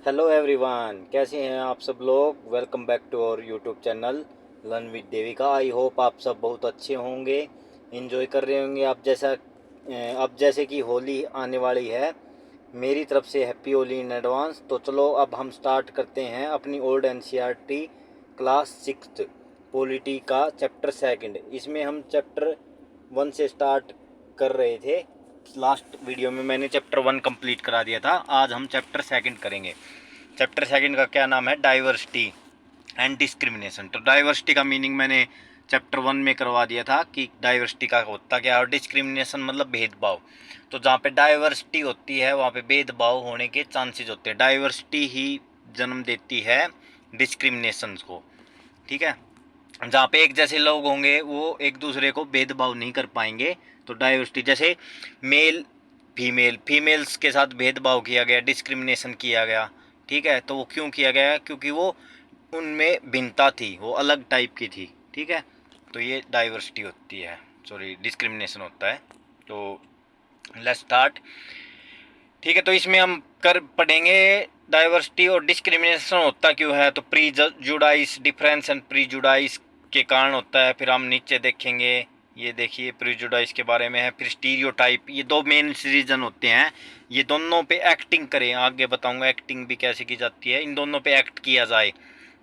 Hello everyone, कैसे हैं आप सब लोग। Welcome back to our YouTube channel learn with Devika. I hope आप सब बहुत अच्छे होंगे, एंजॉय कर रहे होंगे। अब जैसे कि होली आने वाली है, मेरी तरफ से हैप्पी होली इन एडवांस। तो चलो अब हम स्टार्ट करते हैं अपनी ओल्ड एनसीईआरटी क्लास 6 पॉलिटी का चैप्टर सेकंड। इसमें हम चैप्टर 1 से स्टार्ट कर रहे थे। लास्ट वीडियो में मैंने चैप्टर 1 कंप्लीट करा दिया था। आज हम चैप्टर सेकंड करेंगे। चैप्टर सेकंड का क्या नाम है? Diversity and discrimination. तो डाइवर्सिटी का मीनिंग मैंने चैप्टर 1 में करवा दिया था कि डाइवर्सिटी का होता क्या है, और डिस्क्रिमिनेशन मतलब भेदभाव। तो जहाँ पे डाइवर्सिटी होती है वहाँ पे भेदभाव होने के चांसेस होते हैं। डाइवर्सिटी ही जन्म देती है डिस्क्रिमिनेशन को। ठीक है, जहाँ पे एक जैसे लोग होंगे वो एक दूसरे को भेदभाव नहीं कर पाएंगे। तो डाइवर्सिटी जैसे मेल फीमेल, फीमेल्स के साथ भेदभाव किया गया, डिस्क्रिमिनेशन किया गया। ठीक है, तो वो क्यों किया गया? क्योंकि वो उनमें भिन्नता थी, वो अलग टाइप की थी। ठीक है, तो ये डाइवर्सिटी होती है, सॉरी डिस्क्रिमिनेशन होता है। तो लेट्स स्टार्ट। ठीक है, तो इसमें हम कर पढ़ेंगे डाइवर्सिटी और डिस्क्रिमिनेशन होता क्यों है। तो प्रीजुडाइस, डिफरेंस एंड प्रीजुडाइस के कारण होता है। फिर हम नीचे देखेंगे, ये देखिए प्रीजुडाइस के बारे में है। फिर स्टीरियोटाइप, ये दो मेन रीजन होते हैं। ये दोनों पे एक्टिंग करें, आगे बताऊंगा एक्टिंग भी कैसे की जाती है। इन दोनों पे एक्ट किया जाए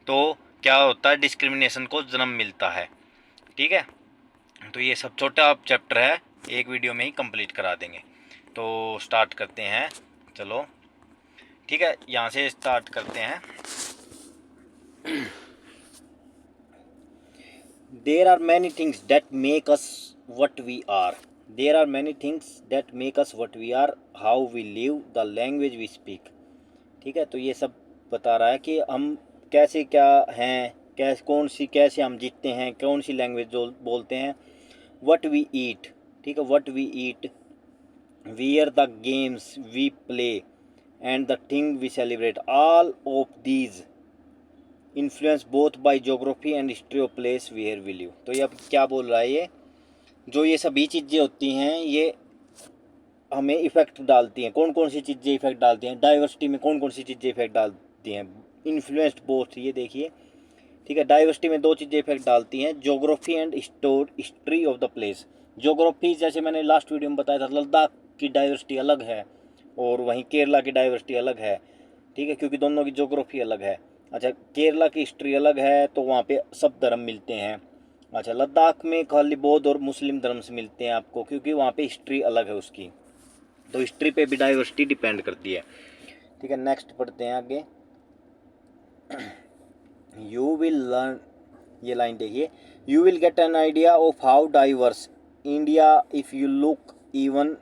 तो क्या होता है, डिस्क्रिमिनेशन को जन्म मिलता है। ठीक है, तो ये सब छोटा चैप्टर है, एक वीडियो में ही कंप्लीट करा देंगे। तो स्टार्ट करते हैं, चलो। ठीक है, यहाँ से स्टार्ट करते हैं। There are many things that make us what we are. There are many things that make us what we are, how we live, the language we speak. ठीक है, तो ये सब बता रहा है कि हम कैसे क्या हैं, कैसे कौन सी कैसे हम जीतते हैं, कौन सी लैंग्वेज जो बोलते हैं। वट वी ईट, ठीक है, what we eat, where the games we play and the thing we celebrate, all of these influence both by geography and history of place where we live। तो ये अब क्या बोल रहा है, ये जो ये सभी चीज़ें होती हैं ये हमें इफेक्ट डालती हैं। कौन कौन सी चीज़ें इफेक्ट डालती हैं डाइवर्सिटी में, कौन कौन सी चीज़ें इफेक्ट डालती हैं? इन्फ्लुएंस्ड बोथ, ये देखिए। ठीक है, डाइवर्सिटी में दो चीज़ें इफेक्ट डालती हैं, geography and history of the place. Geography जैसे मैंने लास्ट वीडियो में बताया था, लद्दाख की डाइवर्सिटी अलग है और वहीं केरला की डाइवर्सिटी अलग है। ठीक है, क्योंकि दोनों की ज्योग्राफी अलग है। अच्छा, केरला की हिस्ट्री अलग है तो वहाँ पे सब धर्म मिलते हैं। अच्छा, लद्दाख में खाली बौद्ध और मुस्लिम धर्म से मिलते हैं आपको, क्योंकि वहाँ पे हिस्ट्री अलग है उसकी। तो हिस्ट्री पे भी डाइवर्सिटी डिपेंड करती है। ठीक है, नेक्स्ट पढ़ते हैं आगे। यू विल लर्न, ये लाइन देखिए, you will get an idea of how diverse India if you look even,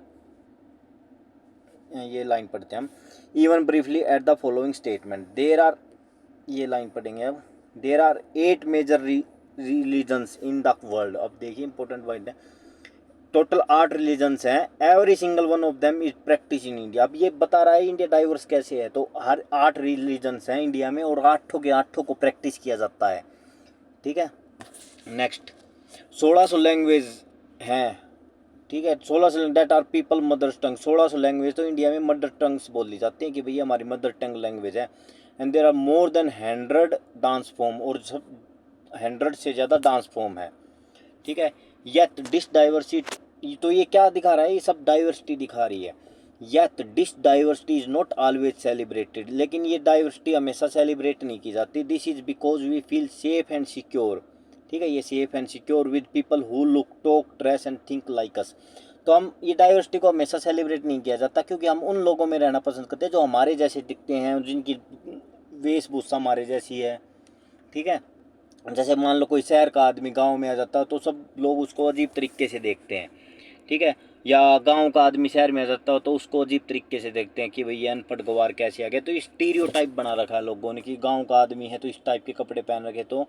ये लाइन पढ़ते हैं हम, even briefly at the following statement. There are, ये लाइन पढ़ेंगे अब, there are 8 major religions in the world. अब देखिए इंपॉर्टेंट पॉइंट है, टोटल 8 रिलीजन्स हैं, every single one of them is practice in India. अब ये बता रहा है इंडिया डाइवर्स कैसे है, तो हर 8 रिलीजन्स हैं इंडिया में और आठों के आठों को प्रैक्टिस किया जाता है। ठीक है, नेक्स्ट, 1600 लैंग्वेज हैं। ठीक है, 1600 that are people mother tongue. 1600 language तो इंडिया में मदर टंग्स बोली जाती हैं कि भैया हमारी मदर टंग लैंग्वेज है। And there are more than 100 dance form, और सब 100 से ज़्यादा डांस फॉर्म है। ठीक है, येट डिस डाइवर्सिटी, तो ये क्या दिखा रहा है, ये सब डाइवर्सिटी दिखा रही है। Yet this diversity is not always celebrated, लेकिन ये डाइवर्सिटी हमेशा सेलिब्रेट नहीं की जाती। This is because we feel safe and secure. ठीक है, ये safe and secure with people who look, talk, dress and think like us. तो हम ये डाइवर्सिटी को हमेशा सेलिब्रेट नहीं किया जाता, क्योंकि हम उन लोगों में रहना पसंद करते हैं जो हमारे जैसे दिखते हैं, जिनकी वेशभूषा हमारे जैसी है। ठीक है, जैसे मान लो कोई शहर का आदमी गांव में आ जाता है तो सब लोग उसको अजीब तरीके से देखते हैं। ठीक है, या गांव का आदमी शहर में आ जाता हो तो उसको अजीब तरीके से देखते हैं कि भैया अनपढ़ गवार कैसे आ गया। तो ये स्टीरियोटाइप बना रखा है लोगों ने कि गांव का आदमी है तो इस टाइप के कपड़े पहन रखे तो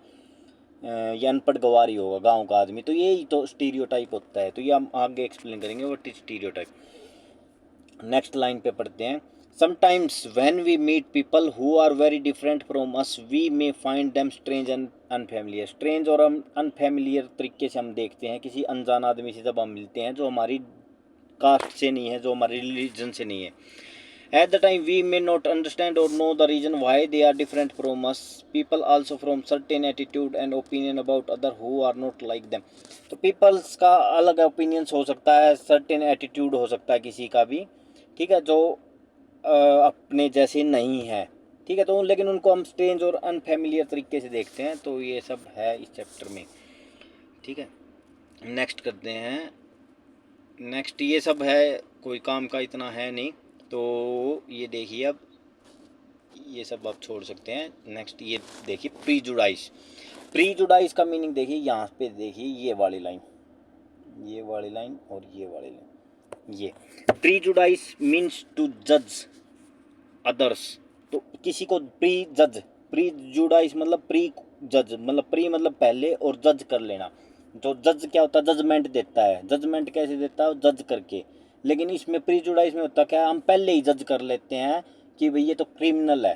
ये अनपढ़ गवार ही होगा गांव का आदमी। तो यही तो स्टीरियोटाइप होता है। तो ये हम आगे एक्सप्लेन करेंगे what is stereotype. Next line पे पढ़ते हैं, sometimes when we meet people who are very different from us we may find them strange and unfamiliar. Strange और अनफेमिलियर तरीके से हम देखते हैं किसी अनजान आदमी से जब हम मिलते हैं जो हमारी कास्ट से नहीं है, जो हमारे रिलीजन से नहीं है। At the time, we may not understand or know the reason why they are different from us. People also from certain attitude and opinion about other who are not like them. तो peoples का अलग opinions हो सकता है, certain attitude हो सकता है किसी का भी, ठीक है, जो अपने जैसे नहीं है, ठीक है। तो लेकिन उनको हम स्ट्रेंज और अनफेमिलियर तरीके से देखते हैं। तो ये सब है इस चैप्टर में, ठीक है। नेक्स्ट करते हैं। नेक्स्ट ये सब है, कोई काम का इतना है नहीं। तो ये देखिए, अब ये सब आप छोड़ सकते हैं। नेक्स्ट ये देखिए, प्रीजुडाइस। प्रीजुडाइस का मीनिंग देखिए, यहाँ पे देखिए ये वाली लाइन, ये वाली लाइन और ये वाली लाइन। ये प्रीजुडाइस मीन्स टू जज अदर्स। तो किसी को प्री जज, प्रीजुडाइस मतलब प्री जज, मतलब प्री मतलब पहले और जज कर लेना। तो जज क्या होता है, जजमेंट देता है। जजमेंट कैसे देता है, जज करके। लेकिन इसमें प्रीजुडाइस में होता क्या है, हम पहले ही जज कर लेते हैं कि भाई ये तो क्रिमिनल है,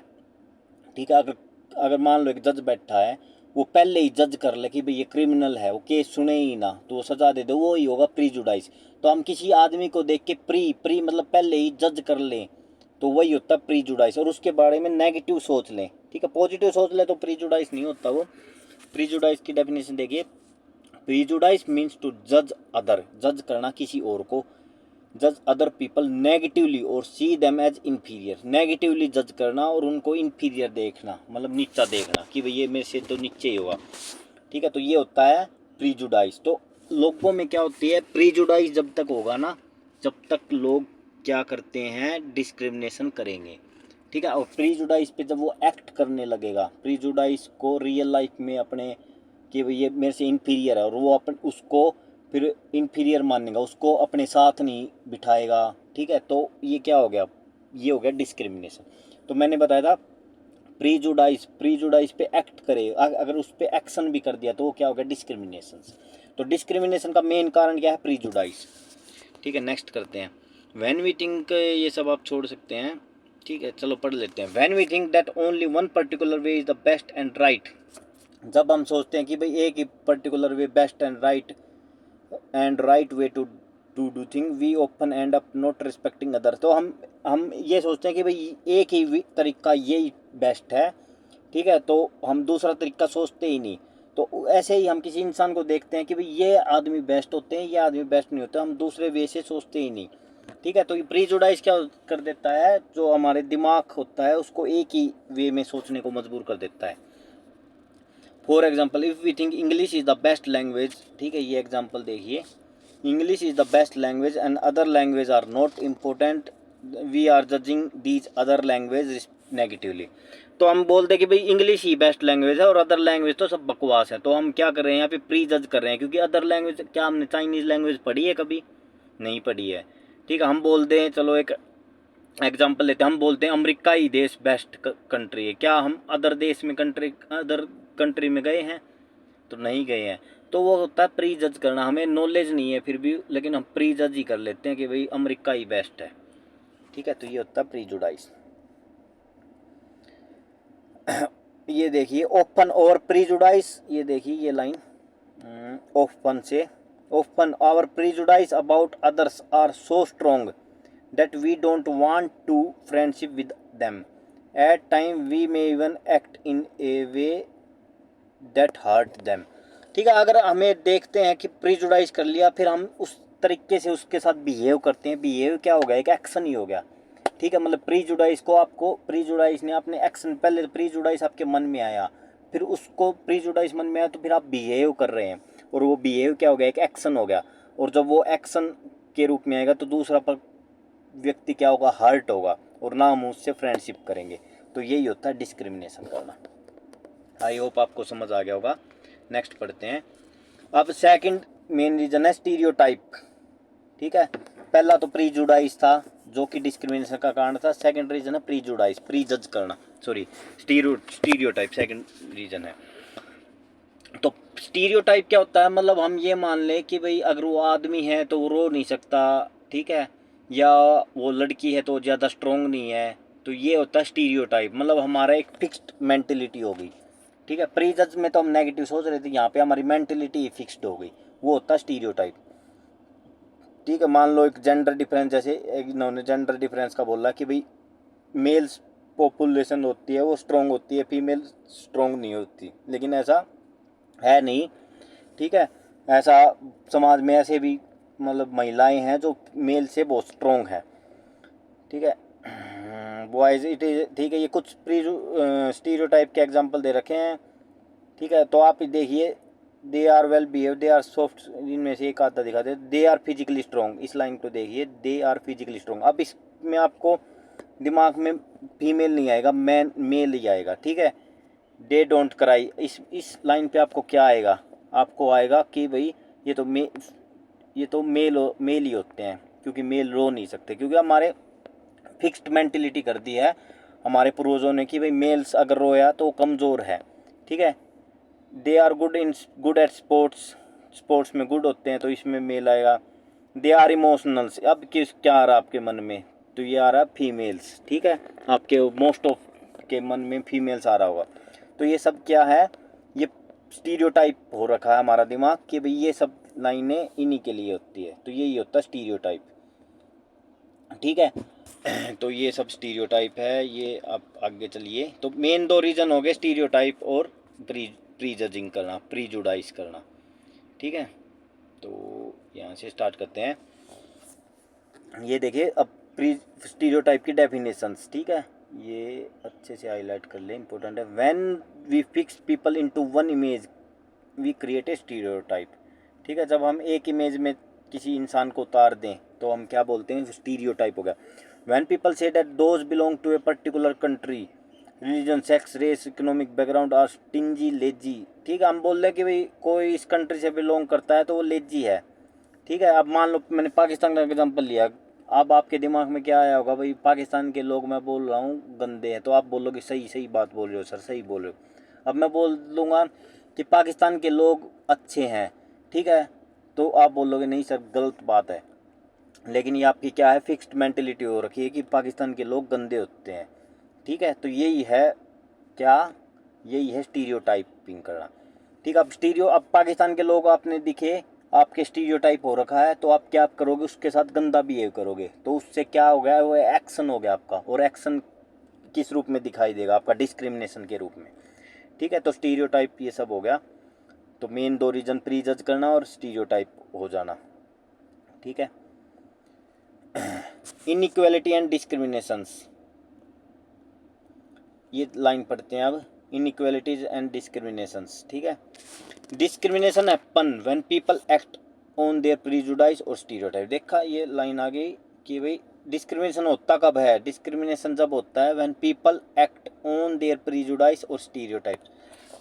ठीक है। अगर अगर मान लो एक जज बैठा है, वो पहले ही जज कर ले कि भाई ये क्रिमिनल है, वो केस सुने ही ना तो वो सजा दे दे, वो ही होगा प्रीजुडाइस। तो हम किसी आदमी को देख के प्री मतलब पहले ही जज कर लें, तो वही होता है प्रीजुडाइस। और उसके बारे में नेगेटिव सोच लें, ठीक है। पॉजिटिव सोच लें तो प्रीजुडाइस नहीं होता वो। प्रीजुडाइस की डेफिनेशन देखिए, प्रीजुडाइस मीन्स टू जज अदर, जज करना किसी और को। जज अदर पीपल नेगेटिवली और see them as inferior, negatively जज करना और उनको इन्फीरियर देखना, मतलब नीचा देखना कि भाई ये मेरे से तो नीचे ही होगा, ठीक है। तो ये होता है प्रीजुडाइस। तो लोगों में क्या होती है, प्रीजुडाइस जब तक होगा ना, जब तक लोग क्या करते हैं, डिस्क्रिमिनेशन करेंगे, ठीक है। और प्रीजुडाइस पे जब वो एक्ट करने लगेगा, प्रीजुडाइस को रियल लाइफ में अपने कि भाई ये मेरे से इन्फीरियर है, और वो अपन उसको फिर इन्फीरियर मानेगा, उसको अपने साथ नहीं बिठाएगा, ठीक है। तो ये क्या हो गया, ये हो गया डिस्क्रिमिनेशन। तो मैंने बताया था प्रीजुडाइस, प्रीजुडाइस पे एक्ट करे, अगर उस पर एक्शन भी कर दिया तो वो क्या हो गया, डिस्क्रिमिनेशन। तो डिस्क्रिमिनेशन का मेन कारण क्या है, प्रीजुडाइस, ठीक है। नेक्स्ट करते हैं, व्हेन वी थिंक, ये सब आप छोड़ सकते हैं, ठीक है। चलो पढ़ लेते हैं। When we think that only one particular way is the best and right, जब हम सोचते हैं कि भाई एक ही particular way best and right way to do thing, we open and up not respecting other. तो हम ये सोचते हैं कि भाई एक ही तरीका यही बेस्ट है, ठीक है। तो हम दूसरा तरीका सोचते ही नहीं। तो ऐसे ही हम किसी इंसान को देखते हैं कि भाई ये आदमी बेस्ट होते हैं, ये आदमी बेस्ट नहीं होते, हम दूसरे वे से सोचते ही नहीं, ठीक है। तो ये प्रीजुडाइज क्या कर देता है, जो हमारे दिमाग होता है उसको एक ही वे में सोचने को मजबूर कर देता है। For example, if we think English is the best language, ठीक है, ये एग्जाम्पल देखिए, English is the best language and other language are not important, we are judging these other language negatively. तो हम बोलते हैं कि भाई इंग्लिश ही बेस्ट लैंग्वेज है और अदर लैंग्वेज तो सब बकवास है। तो हम क्या कर रहे हैं यहाँ पे, प्री जज कर रहे हैं, क्योंकि अदर लैंग्वेज, क्या हमने चाइनीज़ लैंग्वेज पढ़ी है कभी, नहीं पढ़ी है, ठीक है। हम बोलते हैं, चलो एक एग्जाम्पल लेते हैं, हम बोलते हैं अमेरिका ही देश बेस्ट कंट्री है, क्या हम अदर देश में अदर कंट्री में गए हैं, तो नहीं गए हैं। तो वो होता है प्री जज करना, हमें नॉलेज नहीं है फिर भी, लेकिन हम प्री जज ही कर लेते हैं कि भाई अमेरिका ही बेस्ट है, ठीक है। तो ये होता है प्रीजुडाइज। ये देखिए, ओपन और प्रीजुडाइज, ये देखिए ये लाइन, ओपन से, open our prejudice about others are so strong that we don't want to friendship with them. At time we may even act in a way that hurt them, ठीक है। अगर हमें देखते हैं कि प्रीजुडाइज कर लिया, फिर हम उस तरीके से उसके साथ बिहेव करते हैं। बिहेव क्या हो गया, एक एक्शन ही हो गया, ठीक है। मतलब प्रीजुडाइज को आपको, प्रीजुडाइज ने अपने एक्शन, पहले प्रीजुडाइज आपके मन में आया, फिर उसको प्रीजुडाइज मन में आया तो फिर आप बिहेव कर रहे हैं, और वो बिहेव क्या हो गया, एक एक्शन हो गया। और जब वो एक्शन के रूप में आएगा तो दूसरा व्यक्ति क्या होगा, हर्ट होगा, और ना हम उससे फ्रेंडशिप करेंगे। तो यही होता है डिस्क्रिमिनेशन करना। आई होप आपको समझ आ गया होगा। नेक्स्ट पढ़ते हैं। अब सेकंड मेन रीजन है स्टीरियोटाइप, ठीक है। पहला तो प्रीजुडाइज था जो कि डिस्क्रिमिनेशन का कारण था। सेकंड रीजन है प्रीजुडाइज, प्री जज करना, सॉरी स्टीरियोटाइप सेकंड रीजन है। तो स्टीरियोटाइप क्या होता है, मतलब हम ये मान लें कि भाई अगर वो आदमी है तो वो रो नहीं सकता, ठीक है, या वो लड़की है तो ज़्यादा स्ट्रोंग नहीं है। तो ये होता है स्टीरियोटाइप, मतलब हमारा एक फिक्स्ड मेंटेलिटी हो गई, ठीक है। प्री जज में तो हम नेगेटिव सोच रहे थे, यहाँ पे हमारी मेंटेलिटी फिक्स्ड हो गई, वो होता है स्टीरियोटाइप, ठीक है। मान लो एक जेंडर डिफरेंस, जैसे इन्होंने जेंडर डिफरेंस का बोला कि भाई मेल्स पॉपुलेशन होती है वो स्ट्रॉन्ग होती है, फीमेल स्ट्रॉन्ग नहीं होती, लेकिन ऐसा है नहीं। ठीक है, ऐसा समाज में ऐसे भी मतलब महिलाएं हैं जो मेल से बहुत स्ट्रॉन्ग है। ठीक है, बॉयज इट इज, ठीक है, ये कुछ प्री स्टीरियोटाइप के एग्जांपल दे रखे हैं। ठीक है, तो आप देखिए, they are well behave, they are soft, इनमें से एक आता दिखाते हैं, दे आर फिजिकली स्ट्रॉन्ग। इस लाइन को देखिए, दे आर फिजिकली स्ट्रॉन्ग। अब इसमें आपको दिमाग में फीमेल नहीं आएगा, मैन मेल ही आएगा। ठीक है, दे डोंट क्राई, इस लाइन पे आपको क्या आएगा, आपको आएगा कि भाई ये तो मेल ही होते हैं, क्योंकि मेल रो नहीं सकते, क्योंकि हमारे फिक्स्ड मेंटेलिटी कर दी है हमारे पूर्वजों ने कि भाई मेल्स अगर रोया तो वो कमज़ोर है। ठीक है, they are good at sports, sports में गुड होते हैं, तो इसमें मेल आएगा। दे आर इमोशनल्स, अब क्या आ रहा है आपके मन में, तो ये आ रहा है फीमेल्स। ठीक है, आपके मोस्ट ऑफ के मन में फीमेल्स आ रहा होगा। तो ये सब क्या है, ये स्टीरियोटाइप हो रखा है हमारा दिमाग कि भाई ये सब लाइनें इन्हीं के लिए होती है, तो यही होता है स्टीरियोटाइप। ठीक है, तो ये सब स्टीरियोटाइप है। ये आप आगे चलिए, तो मेन दो रीज़न हो गए, स्टीरियोटाइप और प्रीजजिंग करना, प्रीजुडाइज करना। ठीक है, तो यहाँ से स्टार्ट करते हैं। ये देखिए, अब प्री स्टीरियोटाइप की डेफिनेशंस। ठीक है, ये अच्छे से हाईलाइट कर ले, इंपॉर्टेंट है। When we fix people into one image we create a stereotype. ठीक है, जब हम एक इमेज में किसी इंसान को उतार दें तो हम क्या बोलते हैं, स्टीरियोटाइप हो गया। When people say that those belong to a particular country, religion, sex, race, economic background are stingy, lazy. ठीक है, हम बोल रहे हैं कि भाई कोई इस कंट्री से बिलोंग करता है तो वो लेजी है। ठीक है, अब मान लो मैंने पाकिस्तान का एग्जांपल लिया, अब आपके दिमाग में क्या आया होगा, भाई पाकिस्तान के लोग, मैं बोल रहा हूँ, गंदे हैं, तो आप बोलोगे सही सही बात बोल रहे हो सर, सही बोल रहे हो। अब मैं बोल दूंगा कि पाकिस्तान के लोग अच्छे हैं, ठीक है, तो आप बोलोगे नहीं सर, गलत बात है। लेकिन ये आपकी क्या है, फिक्स्ड मेंटेलिटी हो रखी है कि पाकिस्तान के लोग गंदे होते हैं। ठीक है, तो यही है क्या, यही है स्टीरियोटाइपिंग करना। ठीक है, अब पाकिस्तान के लोग आपने दिखे, आपके स्टीरियोटाइप हो रखा है, तो आप क्या करोगे, उसके साथ गंदा बिहेव करोगे, तो उससे क्या हो गया, वो एक्शन हो गया आपका। और एक्शन किस रूप में दिखाई देगा, आपका डिस्क्रिमिनेशन के रूप में। ठीक है, तो स्टीरियोटाइप ये सब हो गया। तो मेन दो रीजन, प्रीजज करना और स्टीरियोटाइप हो जाना। ठीक है, इनइक्वालिटी एंड डिस्क्रिमिनेशंस, ये लाइन पढ़ते हैं अब, इनइक्वालिटीज एंड डिस्क्रिमिनेशंस। ठीक है, discrimination happen when people act on their prejudice और स्टीरियोटाइप। देखा, ये लाइन आ गई कि भाई डिस्क्रिमिनेशन होता कब है, डिस्क्रिमिनेशन जब होता है when people act on their prejudice और स्टीरियोटाइप,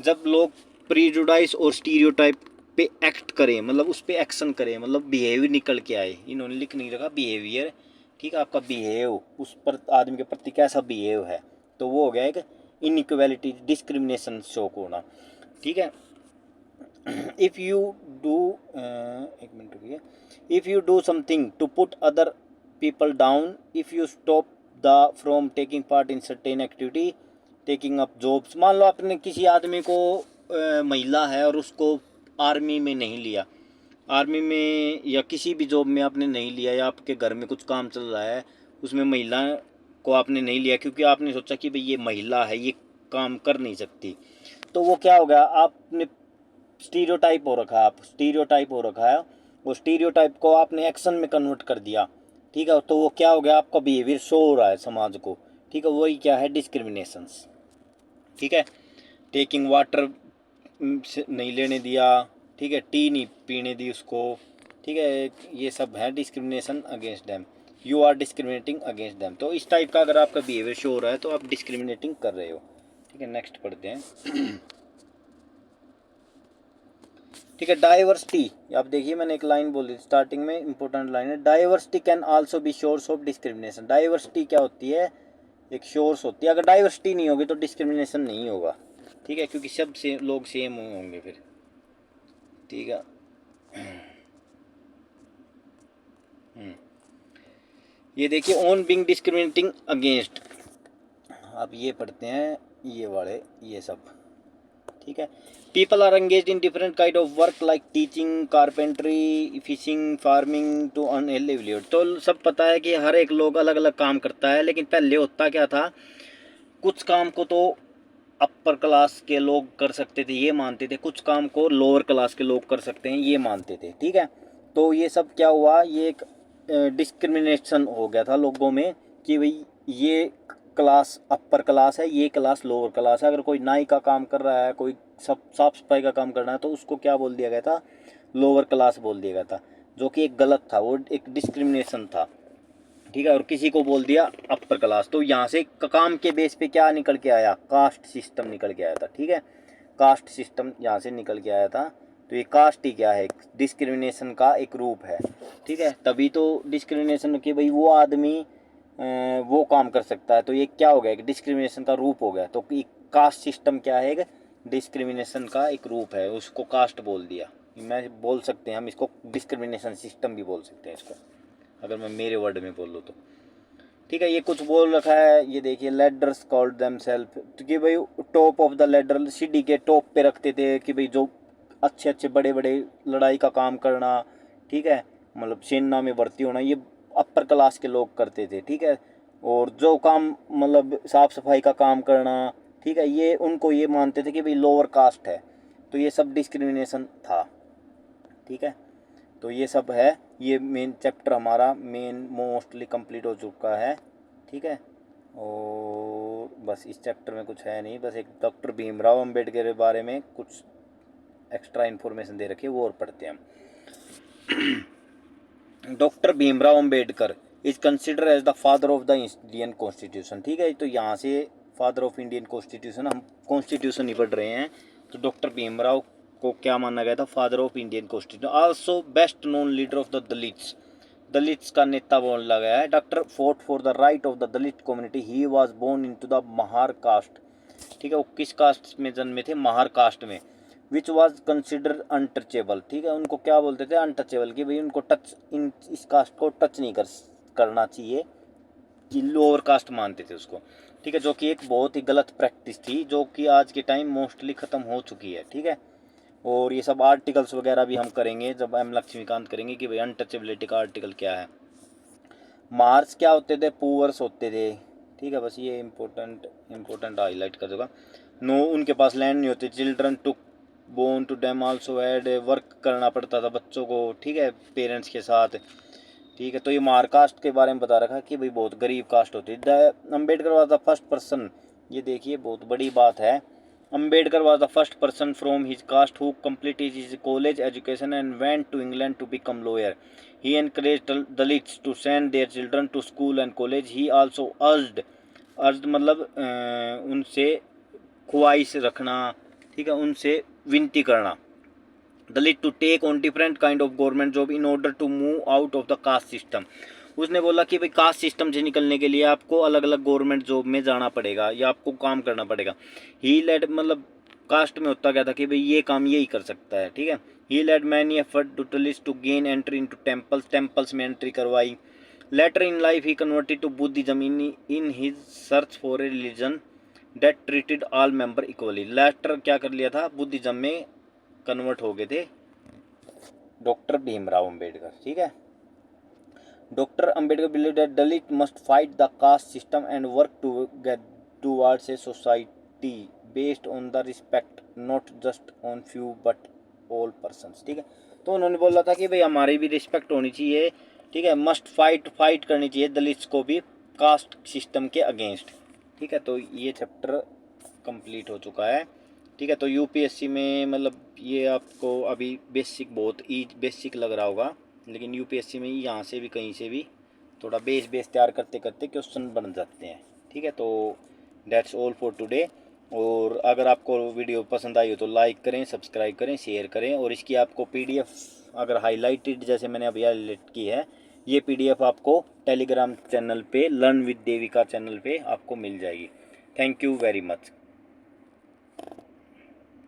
जब लोग प्रीजुडाइज और स्टीरियोटाइप पे एक्ट करें, मतलब उस पर एक्शन करें, मतलब बिहेवियर निकल के आए। इन्होंने लिख नहीं रखा बिहेवियर। ठीक है, आपका बिहेव, उस पर आदमी के प्रति कैसा बिहेव है, तो वो हो गया एक इनइक्वालिटी, डिस्क्रिमिनेशन शो होना। ठीक है, इफ़ यू डू, एक मिनट रुकिए, if you do something to put other people down, if you stop the from taking part in certain activity, taking up jobs. मान लो आपने किसी आदमी को, महिला है और उसको आर्मी में नहीं लिया, आर्मी में या किसी भी जॉब में आपने नहीं लिया, या आपके घर में कुछ काम चल रहा है उसमें महिला को आपने नहीं लिया, क्योंकि आपने सोचा कि भाई ये महिला है, ये काम कर नहीं सकती, तो वो क्या हो गया, आपने स्टीरियोटाइप हो रखा है, आप स्टीरियोटाइप हो रखा है, वो स्टीरियोटाइप को आपने एक्शन में कन्वर्ट कर दिया। ठीक है, तो वो क्या हो गया, आपका बिहेवियर शो हो रहा है समाज को। ठीक है, वही क्या है, डिस्क्रिमिनेशंस। ठीक है, टेकिंग वाटर नहीं लेने दिया, ठीक है, टी नहीं पीने दी उसको। ठीक है, ये सब है discrimination against them, you are discriminating against them. तो इस टाइप का अगर आपका बिहेवियर शो हो रहा है तो आप डिस्क्रिमिनेटिंग कर रहे हो। ठीक है, नेक्स्ट पढ़ते हैं। ठीक है, डाइवर्सिटी, आप देखिए मैंने एक लाइन बोली स्टार्टिंग में, इंपॉर्टेंट लाइन है, diversity can also be source of discrimination. Diversity क्या होती है, एक सोर्स होती है। अगर डाइवर्सिटी नहीं होगी तो डिस्क्रिमिनेशन नहीं होगा। ठीक है, क्योंकि सब से लोग सेम होंगे फिर। ठीक है, ये देखिए, ऑन बिंग डिस्क्रिमिनेटिंग अगेंस्ट, आप ये पढ़ते हैं, ये वाले, ये सब ठीक है। People are engage in different kind of work like teaching, carpentry, fishing, farming to earn a livelihood. तो सब पता है कि हर एक लोग अलग अलग काम करता है, लेकिन पहले होता क्या था, कुछ काम को तो अपर क्लास के लोग कर सकते थे, ये मानते थे, कुछ काम को लोअर क्लास के लोग कर सकते हैं, ये मानते थे। ठीक है, तो ये सब क्या हुआ, ये एक डिस्क्रिमिनेशन हो गया था लोगों में कि भाई ये क्लास अपर क्लास है, ये क्लास लोअर क्लास है। अगर कोई नाई का काम कर रहा है, कोई सब साफ सफाई का काम करना है, तो उसको क्या बोल दिया गया था, लोअर क्लास बोल दिया गया था, जो कि एक गलत था, वो एक डिस्क्रिमिनेशन था। ठीक है, और किसी को बोल दिया अपर क्लास। तो यहाँ से काम के बेस पे क्या निकल के आया, कास्ट सिस्टम निकल के आया था। ठीक है, कास्ट सिस्टम यहाँ से निकल के आया था। तो ये कास्ट ही क्या है, डिस्क्रिमिनेशन का एक रूप है। ठीक है, तभी तो डिस्क्रिमिनेशन कि भाई वो आदमी वो काम कर सकता है, तो ये क्या हो गया, एक डिस्क्रिमिनेशन का रूप हो गया। तो कास्ट सिस्टम क्या है, एक डिस्क्रिमिनेशन का एक रूप है, उसको कास्ट बोल दिया। मैं बोल सकते हैं हम इसको डिस्क्रिमिनेशन सिस्टम भी बोल सकते हैं इसको, अगर मैं मेरे वर्ड में बोल लूँ तो। ठीक है, ये कुछ बोल रखा है, ये देखिए, लेडर्स कॉल्ड देमसेल्फ, तो कि भाई टॉप ऑफ द लेडर, सीढ़ी के टॉप पे रखते थे कि भाई जो अच्छे अच्छे बड़े बड़े लड़ाई का काम करना, ठीक है, मतलब सेना में भर्ती होना, ये अपर क्लास के लोग करते थे। ठीक है, और जो काम मतलब साफ सफाई का काम करना, ठीक है, ये उनको ये मानते थे कि भाई लोअर कास्ट है। तो ये सब डिस्क्रिमिनेशन था। ठीक है, तो ये सब है, ये मेन चैप्टर हमारा मेन मोस्टली कंप्लीट हो चुका है। ठीक है, और बस इस चैप्टर में कुछ है नहीं, बस एक डॉक्टर भीमराव अंबेडकर के बारे में कुछ एक्स्ट्रा इन्फॉर्मेशन दे रखी है, वो और पढ़ते हैं हम। Doctor Bhimrao Ambedkar is consider as the father of the Indian constitution. ठीक है, तो यहाँ से फादर ऑफ इंडियन कॉन्स्टिट्यूशन, हम कॉन्स्टिट्यूशन ही पढ़ रहे हैं, तो डॉक्टर भीमराव को क्या माना गया था, father of Indian constitution. Also best known leader of the Dalits, Dalits का नेता बोला गया है। Doctor fought for the right of the Dalit community, he was born into the Mahar caste. ठीक है, वो किस कास्ट में जन्मे थे, महार कास्ट में। Which was consider untouchable. ठीक है, उनको क्या बोलते थे, अनटचेबल, कि भाई उनको टच, इस कास्ट को टच नहीं करना चाहिए, कि लोअर कास्ट मानते थे उसको। ठीक है, जो कि एक बहुत ही गलत प्रैक्टिस थी, जो कि आज के टाइम मोस्टली ख़त्म हो चुकी है। ठीक है, और ये सब आर्टिकल्स वगैरह भी हम करेंगे जब एम लक्ष्मीकांत करेंगे कि भाई अनटचेबिलिटी का आर्टिकल क्या है। मार्स क्या होते थे, पुअर्स होते थे। ठीक है, बस ये इम्पोर्टेंट हाईलाइट कर दूंगा। नो, उनके पास लैंड नहीं होती। Children to born to them also had work करना पड़ता था बच्चों को, ठीक है, पेरेंट्स के साथ। ठीक है, तो ये मार कास्ट के बारे में बता रखा कि भाई बहुत गरीब कास्ट होती है। Ambedkar was the first person, ये देखिए बहुत बड़ी बात है, Ambedkar was the first person from his caste who completed his college education and went to England to become lawyer. He encouraged Dalits to send their children to school and college. He also urged मतलब उनसे ख्वाहिश रखना, ठीक है, उनसे विनती करना, Dalit to take on different kind of government job in order to move out of the caste system. उसने बोला कि भाई कास्ट सिस्टम से निकलने के लिए आपको अलग अलग गवर्नमेंट जॉब में जाना पड़ेगा या आपको काम करना पड़ेगा। ही लेड मतलब कास्ट में होता क्या था कि भाई ये काम यही कर सकता है। ठीक है, he led many effort to at least to gain entry into temples में एंट्री करवाई। Later in life he converted to Buddhism in his search for a religion that treated all member equally. Later क्या कर लिया था, Buddhism में convert हो गए थे डॉक्टर भीमराव अंबेडकर। ठीक है, doctor Ambedkar believe that Dalit must fight the caste system and work towards a society based on the respect not just on few but all persons. ठीक है, तो उन्होंने बोला था कि भाई हमारी भी रिस्पेक्ट होनी चाहिए। ठीक है, मस्ट फाइट करनी चाहिए दलित्स को भी कास्ट सिस्टम के अगेंस्ट। ठीक है, तो ये चैप्टर कंप्लीट हो चुका है। ठीक है, तो यूपीएससी में मतलब ये आपको अभी बेसिक बहुत बेसिक लग रहा होगा, लेकिन यूपीएससी में यहाँ से भी कहीं से भी थोड़ा बेस तैयार करते करते क्वेश्चन बन जाते हैं। ठीक है, तो दैट्स ऑल फॉर टुडे। और अगर आपको वीडियो पसंद आई हो तो लाइक करें, सब्सक्राइब करें, शेयर करें, और इसकी आपको पीडीएफ अगर हाईलाइटेड जैसे मैंने अभी हाईलाइट की है, ये पीडीएफ आपको टेलीग्राम चैनल पे लर्न विद देविका चैनल पे आपको मिल जाएगी। Thank you very much.